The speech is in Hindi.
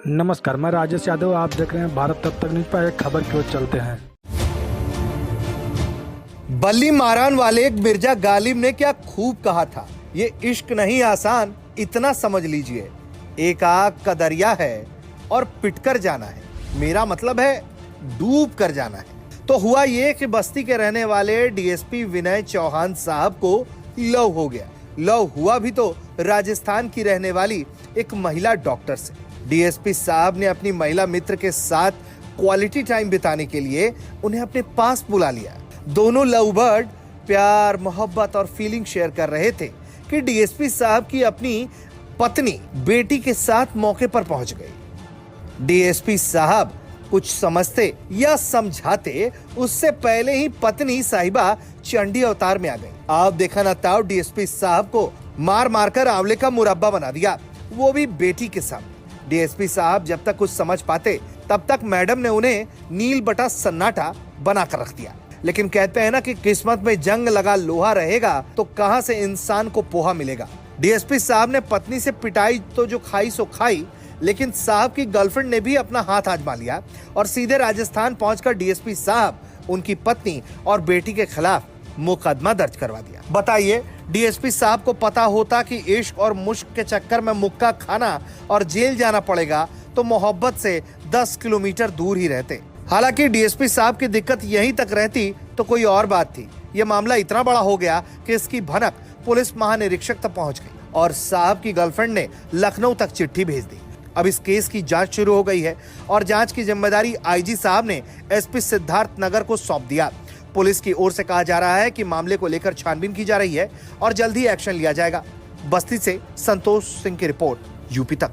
नमस्कार, मैं राजेश यादव। आप देख रहे हैं भारत तब तक न्यूज पर। एक खबर की ओर चलते हैं। बल्ली मारान वाले एक मिर्जा गालिब ने क्या खूब कहा था, ये इश्क नहीं आसान, इतना समझ लीजिए। एक आग का दरिया है और पिटकर जाना है, मेरा मतलब है डूब कर जाना है। तो हुआ ये कि बस्ती के रहने वाले डीएसपी विनय चौहान साहब को लव हो गया। लव हुआ भी तो राजस्थान की रहने वाली एक महिला डॉक्टर से। डीएसपी साहब ने अपनी महिला मित्र के साथ क्वालिटी टाइम बिताने के लिए उन्हें अपने पास बुला लिया। दोनों लव बर्ड प्यार, मोहब्बत और फीलिंग शेयर कर रहे थे कि डीएसपी साहब की अपनी पत्नी बेटी के साथ मौके पर पहुंच गई। डीएसपी साहब कुछ समझते या समझाते उससे पहले ही पत्नी साहिबा चंडी अवतार में आ गई। आप देखा ना ताऊ डीएसपी साहब को मार मारकर आंवले का मुरब्बा बना दिया, वो भी बेटी के सामने। डीएसपी साहब जब तक कुछ समझ पाते तब तक मैडम ने उन्हें नील बटा सन्नाटा बनाकर रख दिया। लेकिन कहते हैं ना कि किस्मत में जंग लगा लोहा रहेगा तो कहां से इंसान को पोहा मिलेगा। डीएसपी साहब ने पत्नी से पिटाई तो जो खाई सो खाई, लेकिन साहब की गर्लफ्रेंड ने भी अपना हाथ आजमा लिया और सीधे राजस्थान पहुंचकर डीएसपी साहब उनकी पत्नी और बेटी के खिलाफ मुकदमा दर्ज करवा दिया। बताइए, डीएसपी साहब को पता होता कि इश्क और मुश्क के चक्कर में मुक्का खाना और जेल जाना पड़ेगा तो मोहब्बत से 10 किलोमीटर दूर ही रहते। हालांकि डीएसपी साहब की दिक्कत यहीं तक रहती तो कोई और बात थी। यह मामला इतना बड़ा हो गया कि इसकी भनक पुलिस महानिरीक्षक तक पहुंच गई और साहब की गर्लफ्रेंड ने लखनऊ तक चिट्ठी भेज दी। अब इस केस की जांच शुरू हो गई है और जांच की जिम्मेदारी आईजी साहब ने एसपी सिद्धार्थ नगर को सौंप दिया। पुलिस की ओर से कहा जा रहा है कि मामले को लेकर छानबीन की जा रही है और जल्द ही एक्शन लिया जाएगा। बस्ती से संतोष सिंह की रिपोर्ट, यूपी तक।